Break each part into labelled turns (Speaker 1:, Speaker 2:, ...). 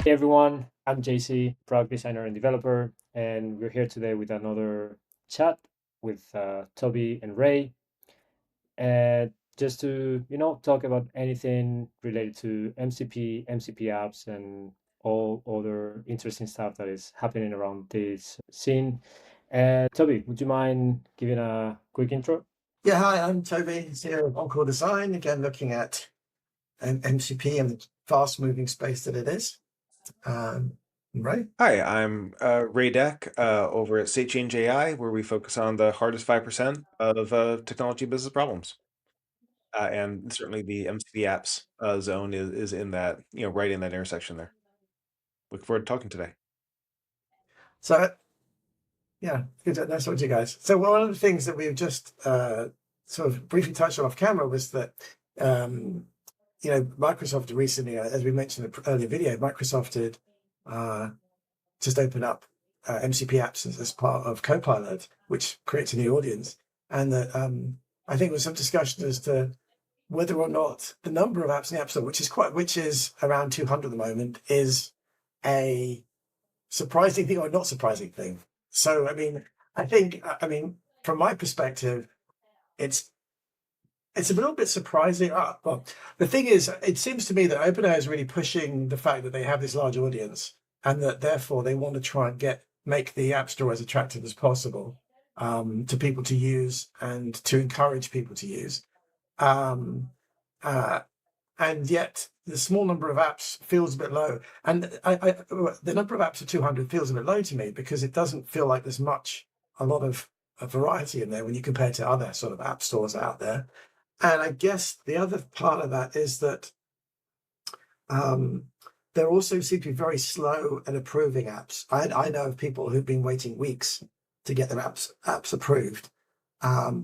Speaker 1: Hey everyone, I'm JC, product designer and developer, and we're here today with another chat with Toby and Ray, and just to talk about anything related to MCP, MCP apps, and all other interesting stuff that is happening around this scene. And Toby, would you mind giving a quick intro?
Speaker 2: Yeah, hi, I'm Toby, CEO of Encore Design, again looking at MCP and the fast-moving space that it is. Right?
Speaker 3: Hi, I'm Ray Deck over at State Change AI, where we focus on the hardest 5% of technology business problems. And certainly the MCP apps zone is in that, right in that intersection there. Look forward to talking today.
Speaker 2: So, yeah, good to nice talking to you guys. So one of the things that we've just sort of briefly touched on off camera was that, Microsoft recently, as we mentioned in the earlier video, Microsoft had uh, just opened up MCP apps as part of Copilot, which creates a new audience. And that I think there was some discussion as to whether or not the number of apps in the App Store, which is around 200 at the moment, is a surprising thing or not surprising thing. So, from my perspective, it's it's a little bit surprising. Well, the thing is, it seems to me that OpenAI is really pushing the fact that they have this large audience, and that therefore they want to try and make the App Store as attractive as possible to people to use and to encourage people to use. Um, uh, and yet the small number of apps feels a bit low. And the number of apps of 200 feels a bit low to me because it doesn't feel like there's a lot of a variety in there when you compare to other sort of app stores out there. And I guess the other part of that is that um, there also seem to be very slow at approving apps. I know of people who've been waiting weeks to get their apps approved,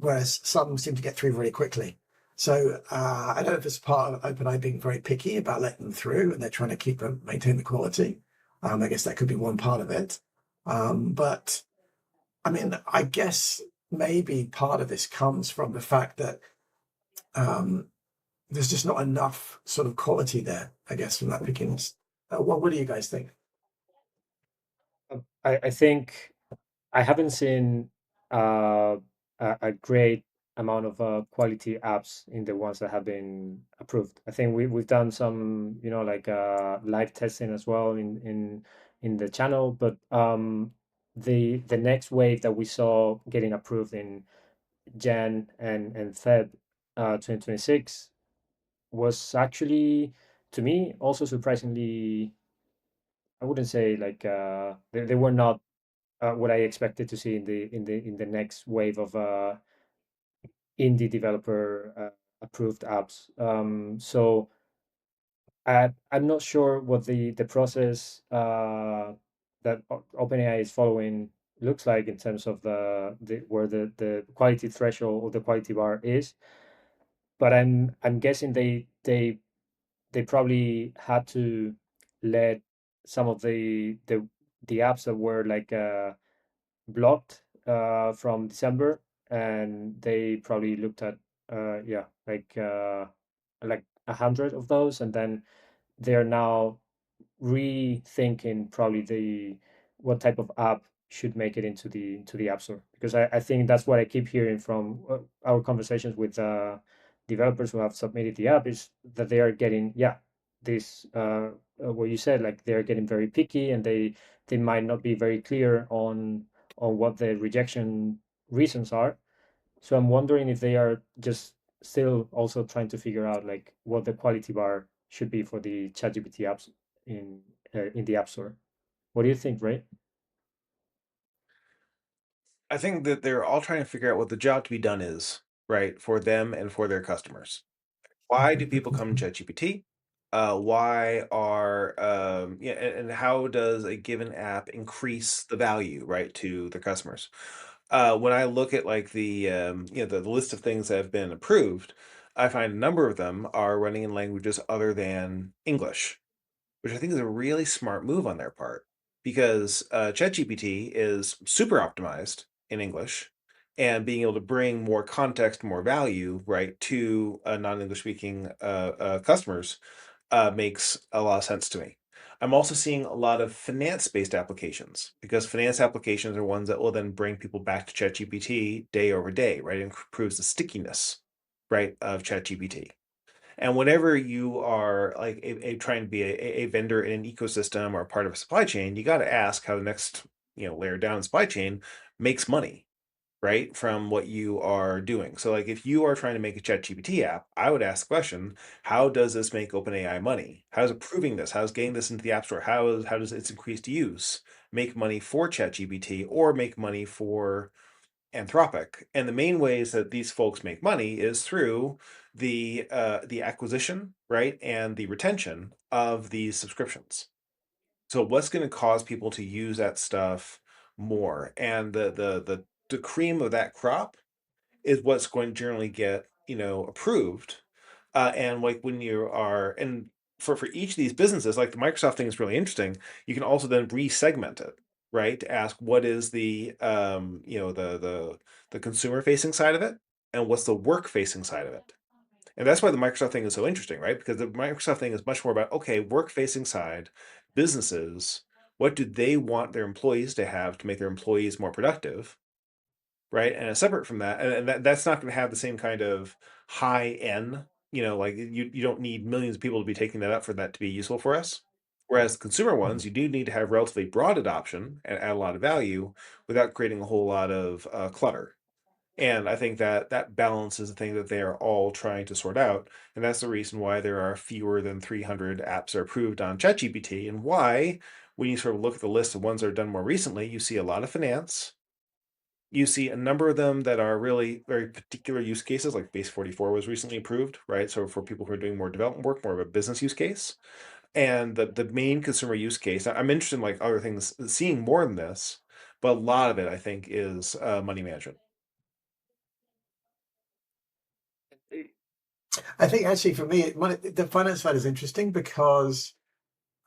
Speaker 2: whereas some seem to get through very quickly. So I don't know if it's part of OpenAI being very picky about letting them through, and they're trying to maintain the quality. I guess that could be one part of it. But I mean, I guess maybe part of this comes from the fact that um, there's just not enough sort of quality there, I guess, from that pickiness. What do you guys think?
Speaker 1: I think I haven't seen a great amount of quality apps in the ones that have been approved. I think we've done some, like live testing as well in the channel, but the next wave that we saw getting approved in Jan and Feb 2026 was actually, to me, also surprisingly, I wouldn't say like they were not what I expected to see in the next wave of indie developer approved apps. So I'm not sure what the process that OpenAI is following looks like in terms of the where the quality threshold or the quality bar is, but I'm guessing they probably had to let some of the apps that were like blocked from December, and they probably looked at yeah like 100 of those, and then they're now rethinking probably the what type of app should make it into the app store, because I think that's what I keep hearing from our conversations with developers who have submitted the app, is that they are getting this what you said, like they're getting very picky, and they might not be very clear on what the rejection reasons are. So I'm wondering if they are just still also trying to figure out like what the quality bar should be for the ChatGPT apps in the App Store. What do you think, Ray?
Speaker 3: I think that they're all trying to figure out what the job to be done is, right, for them and for their customers. Why do people come to ChatGPT? Why are yeah, and how does a given app increase the value, right, to the customers? When I look at like the list of things that have been approved, I find a number of them are running in languages other than English, which I think is a really smart move on their part because ChatGPT is super optimized in English, and being able to bring more context, more value, right, to non-English speaking customers makes a lot of sense to me. I'm also seeing a lot of finance-based applications because finance applications are ones that will then bring people back to ChatGPT day over day, right? And improves the stickiness, right, of ChatGPT. And whenever you are like trying to be a vendor in an ecosystem or a part of a supply chain, you got to ask how the next layer down the supply chain makes money, right, from what you are doing. So like if you are trying to make a ChatGPT app, I would ask the question, how does this make OpenAI money? How is approving this? How is getting this into the App Store? How does its increased use make money for ChatGPT or make money for Anthropic? And the main ways that these folks make money is through the acquisition, right, and the retention of these subscriptions. So what's going to cause people to use that stuff more? And the cream of that crop is what's going to generally get, approved. And like when you are and for each of these businesses, like the Microsoft thing is really interesting. You can also then re-segment it, right? To ask what is the consumer facing side of it and what's the work facing side of it. And that's why the Microsoft thing is so interesting, right? Because the Microsoft thing is much more about, okay, work facing side, businesses, what do they want their employees to have to make their employees more productive, right? And separate from that, and that's not going to have the same kind of high end, like you don't need millions of people to be taking that up for that to be useful for us. Whereas consumer ones, you do need to have relatively broad adoption and add a lot of value without creating a whole lot of clutter. And I think that that balance is the thing that they are all trying to sort out. And that's the reason why there are fewer than 300 apps are approved on ChatGPT, and why, when you sort of look at the list of ones that are done more recently, you see a lot of finance. You see a number of them that are really very particular use cases, like Base 44 was recently approved, right? So for people who are doing more development work, more of a business use case. And the main consumer use case, I'm interested in like other things, seeing more than this, but a lot of it, I think, is money management.
Speaker 2: I think actually for me, the finance side is interesting because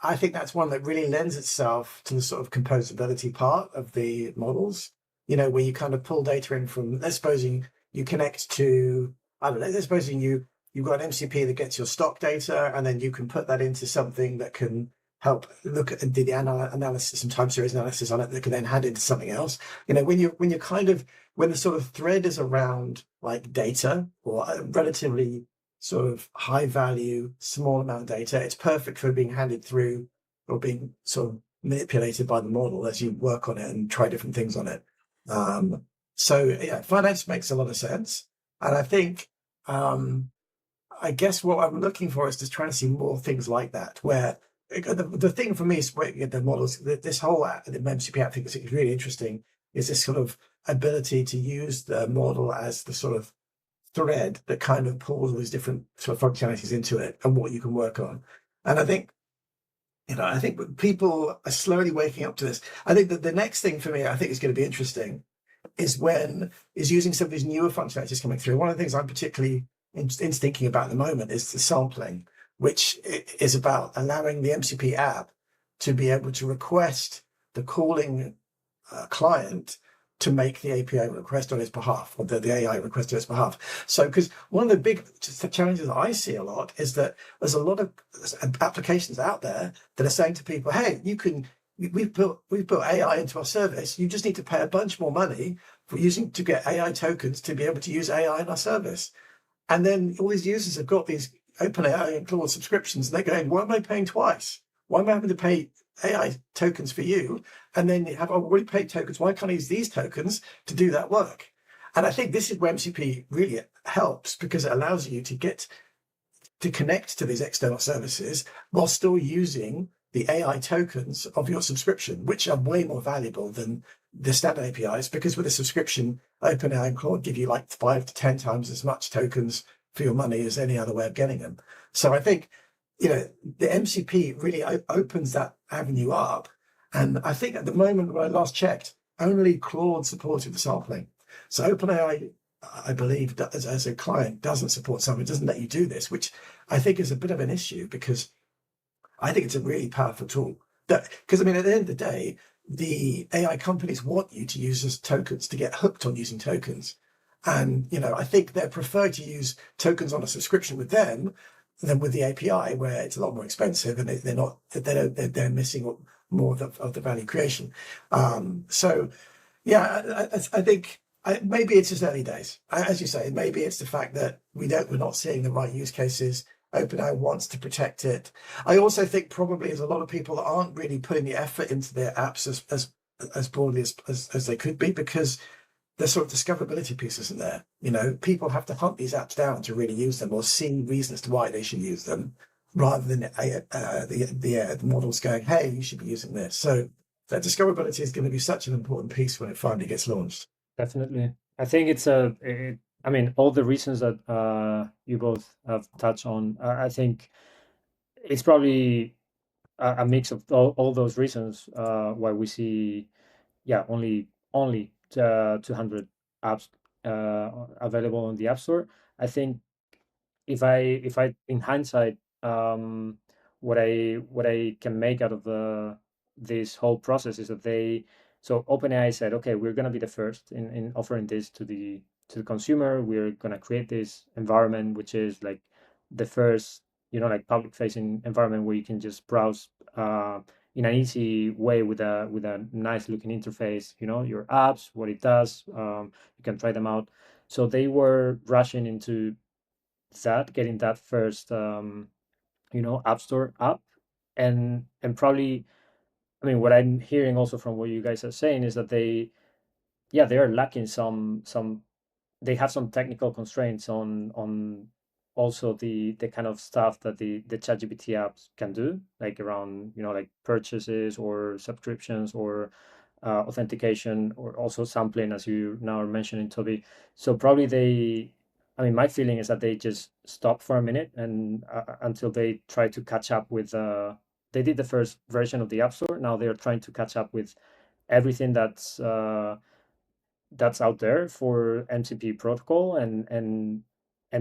Speaker 2: I think that's one that really lends itself to the sort of composability part of the models, where you kind of pull data in from, let's suppose you connect to, I don't know, let's suppose you've got an MCP that gets your stock data, and then you can put that into something that can help look at the analysis, some time series analysis on it that can then hand into something else. When you're when the sort of thread is around like data or a relatively sort of high value, small amount of data, it's perfect for being handed through or being sort of manipulated by the model as you work on it and try different things on it. So yeah, finance makes a lot of sense. And I think, I guess what I'm looking for is just trying to see more things like that, where the thing for me is the models, this whole the MCP app thing is really interesting, is this sort of ability to use the model as the sort of thread that kind of pulls all these different sort of functionalities into it and what you can work on. And I think people are slowly waking up to this. I think that the next thing for me, I think is going to be interesting, is using some of these newer functionalities coming through. One of the things I'm particularly in thinking about at the moment is the sampling, which is about allowing the MCP app to be able to request the calling client to make the API request on its behalf, or the AI request on its behalf. So, because one of the big challenges that I see a lot is that there's a lot of applications out there that are saying to people, "Hey, we've built AI into our service. You just need to pay a bunch more money to get AI tokens to be able to use AI in our service." And then all these users have got these OpenAI and Claude subscriptions, and they're going, "Why am I paying twice? Why am I having to pay AI tokens for you? And then I've already paid tokens. Why can't I use these tokens to do that work?" And I think this is where MCP really helps, because it allows you to connect to these external services while still using the AI tokens of your subscription, which are way more valuable than the standard APIs, because with a subscription, OpenAI and Claude give you like 5 to 10 times as much tokens for your money as any other way of getting them. So I think, the MCP really opens that avenue up. And I think at the moment, when I last checked, only Claude supported the sampling. So OpenAI, I believe, as a client, doesn't support something, doesn't let you do this, which I think is a bit of an issue, because I think it's a really powerful tool. Because, I mean, at the end of the day, the AI companies want you to use as tokens to get hooked on using tokens. And, I think they prefer to use tokens on a subscription with them than with the API, where it's a lot more expensive and they're missing more of the value creation. So yeah, I think maybe it's just early days. As you say, maybe it's the fact that we're not seeing the right use cases. OpenAI wants to protect it. I also think probably there's a lot of people that aren't really putting the effort into their apps as broadly as they could be, because the sort of discoverability piece isn't there. You know, people have to hunt these apps down to really use them or see reasons to why they should use them, rather than the models going, "Hey, you should be using this." So that discoverability is going to be such an important piece when it finally gets launched.
Speaker 1: Definitely. I think I mean, all the reasons that you both have touched on, I think it's probably a mix of all those reasons why we see, yeah, only 200 apps available on the App Store. I think if I in hindsight, what I can make out of this whole process is that OpenAI said, okay, we're gonna be the first in offering this to the consumer. We're gonna create this environment which is like the first, like public facing environment where you can just browse in an easy way with a nice looking interface, your apps, what it does. You can try them out. So they were rushing into getting that first App Store up, and probably, I mean, what I'm hearing also from what you guys are saying is that they are lacking some they have some technical constraints on also the kind of stuff that the ChatGPT apps can do, like around, like purchases or subscriptions or authentication, or also sampling, as you now are mentioning, Toby. So probably I mean, my feeling is that they just stop for a minute and until they try to catch up with. They did the first version of the App Store. Now they're trying to catch up with everything that's out there for MCP protocol, and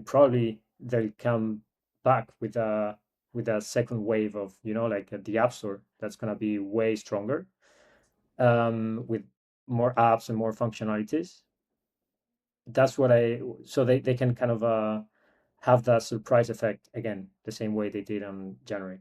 Speaker 1: probably they'll come back with a second wave of, like the App Store that's gonna be way stronger, with more apps and more functionalities. That's what I so they can kind of have that surprise effect again, the same way they did on January.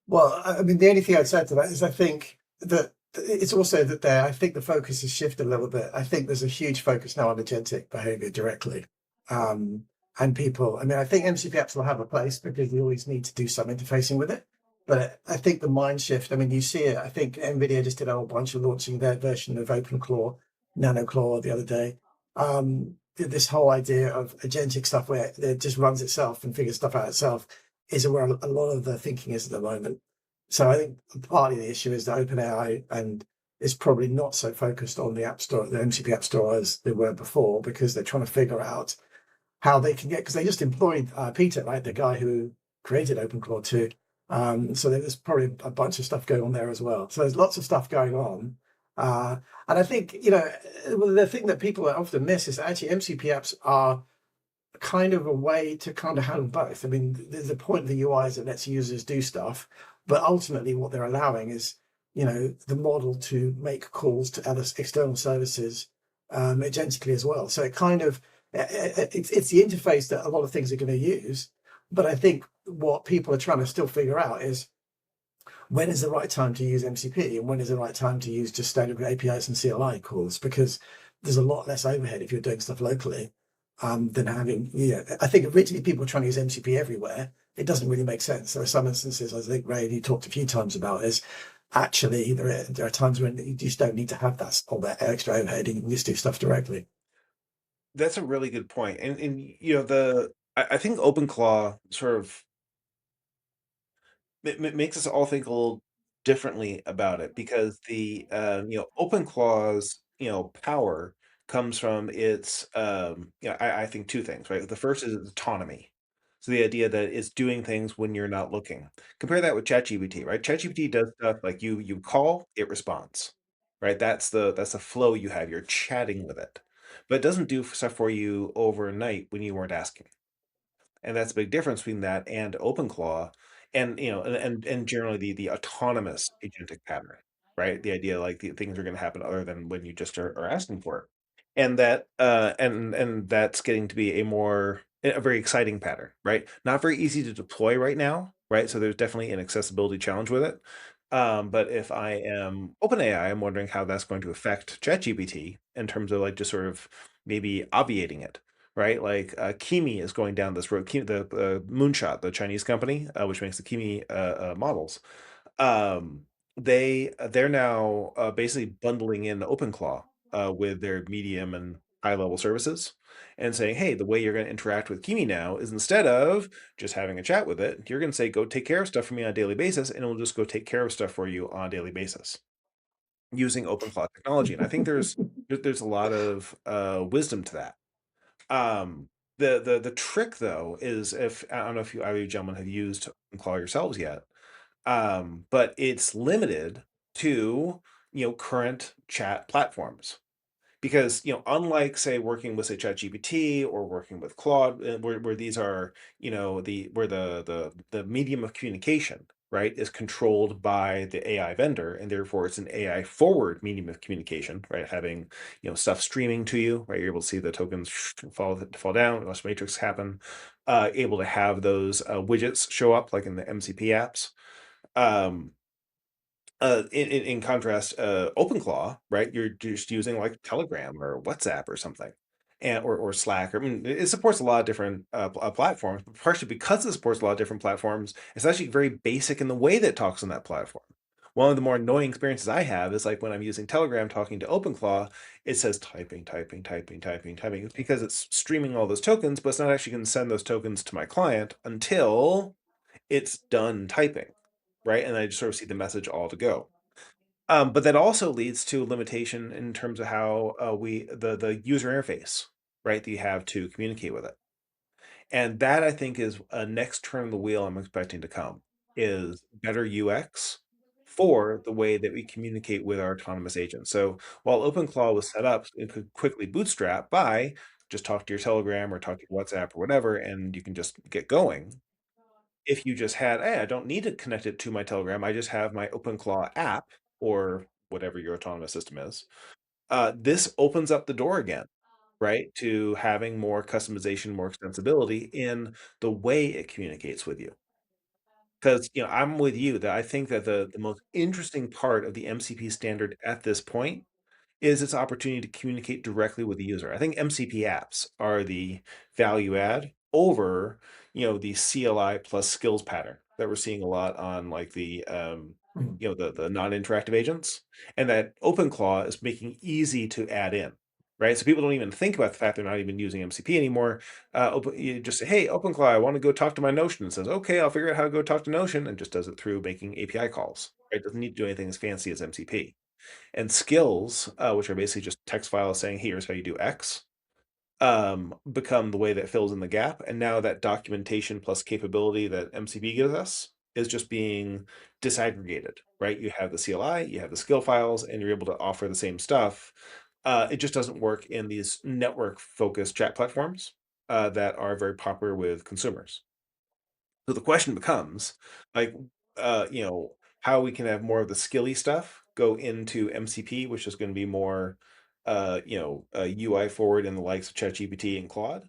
Speaker 2: Well, I mean, the only thing I'd say to that is I think that it's also that I think the focus has shifted a little bit. I think there's a huge focus now on agentic behavior directly. Um, and people, I mean, I think MCP apps will have a place because you always need to do some interfacing with it. But I think the mind shift, I mean, you see it. I think NVIDIA just did a whole bunch of launching their version of OpenClaw, NanoClaw the other day. This whole idea of agentic stuff where it just runs itself and figures stuff out itself is where a lot of the thinking is at the moment. So I think partly the issue is that OpenAI and is probably not so focused on the App Store, the MCP App Store, as they were before, because they're trying to figure out how they can get, because they just employed Peter, right, the guy who created OpenClaw 2. So there's probably a bunch of stuff going on there as well. So there's lots of stuff going on. Uh, and I think, the thing that people often miss is that actually MCP apps are kind of a way to kind of handle both. I mean, there's a point of the UI is it lets users do stuff, but ultimately what they're allowing is, the model to make calls to other external services agentically as well. So it kind of it's the interface that a lot of things are going to use. But I think what people are trying to still figure out is when is the right time to use MCP and when is the right time to use just standard APIs and CLI calls, because there's a lot less overhead if you're doing stuff locally than having, I think originally people were trying to use MCP everywhere. It doesn't really make sense. There are some instances, I think, Ray, you talked a few times about, is actually there are times when you just don't need to have all that extra overhead and you can just do stuff directly.
Speaker 3: That's a really good point. And I think OpenClaw sort of makes us all think a little differently about it, because the OpenClaw's power comes from its I think two things, right? The first is its autonomy. So the idea that it's doing things when you're not looking. Compare that with ChatGPT, right? ChatGPT does stuff like you call, it responds, right? That's the flow you have. You're chatting with it, but it doesn't do stuff for you overnight when you weren't asking. And that's a big difference between that and OpenClaw, and and generally the autonomous agentic pattern, right? The idea like the things are going to happen other than when you just are asking for it, and that's getting to be a more a very exciting pattern, right? Not very easy to deploy right now, right? So there's definitely an accessibility challenge with it. But if I am OpenAI, I'm wondering how that's going to affect ChatGPT in terms of like just sort of maybe obviating it, right? Like Kimi is going down this road. Kimi, the Moonshot, the Chinese company, which makes the Kimi models, um, they're now basically bundling in OpenClaw with their medium and high level services, and saying, "Hey, the way you're going to interact with Kimi now is instead of just having a chat with it, you're going to say, go take care of stuff for me on a daily basis, and it will just go take care of stuff for you on a daily basis using OpenClaw technology." And I think there's a lot of wisdom to that. Um, the trick though is, if I don't know if you either you gentlemen have used OpenClaw yourselves yet, but it's limited to, current chat platforms. Because, unlike say working with say ChatGPT or working with Claude, where these are, where the medium of communication, right, is controlled by the AI vendor, and therefore it's an AI forward medium of communication, right? Having, stuff streaming to you, right? You're able to see the tokens fall down, watch matrix happen, able to have those widgets show up like in the MCP apps. Um, in contrast, OpenClaw, right? You're just using like Telegram or WhatsApp or something, and or Slack. I mean, it supports a lot of different platforms. But partially because it supports a lot of different platforms, it's actually very basic in the way that it talks on that platform. One of the more annoying experiences I have is like when I'm using Telegram talking to OpenClaw, it says typing, typing, typing, typing, typing. It's because it's streaming all those tokens, but it's not actually going to send those tokens to my client until it's done typing, right? And I just sort of see the message all to go. But that also leads to a limitation in terms of how the user interface, right, that you have to communicate with it. And that I think is a next turn of the wheel I'm expecting to come, is better UX for the way that we communicate with our autonomous agents. So while OpenClaw was set up, it could quickly bootstrap by just talk to your Telegram or talk to your WhatsApp or whatever, and you can just get going. If you just had, "Hey, I don't need to connect it to my Telegram, I just have my OpenClaw app," or whatever your autonomous system is, this opens up the door again, right, to having more customization, more extensibility in the way it communicates with you. Because, I'm with you that I think that the most interesting part of the MCP standard at this point is its opportunity to communicate directly with the user. I think MCP apps are the value add over, the CLI plus skills pattern that we're seeing a lot on like the the non-interactive agents, and that OpenClaw is making easy to add in. Right, so people don't even think about the fact they're not even using MCP anymore. You just say, "Hey, OpenClaw, I want to go talk to my Notion," and it says, "Okay, I'll figure out how to go talk to Notion," and just does it through making API calls. Right, doesn't need to do anything as fancy as MCP. And skills, which are basically just text files saying, "Here's how you do X," become the way that fills in the gap. And now that documentation plus capability that MCP gives us is just being disaggregated, right? You have the CLI, you have the skill files, and you're able to offer the same stuff. It just doesn't work in these network focused chat platforms that are very popular with consumers. So the question becomes, like, how we can have more of the skilly stuff go into MCP, which is going to be more, UI forward in the likes of ChatGPT and Claude,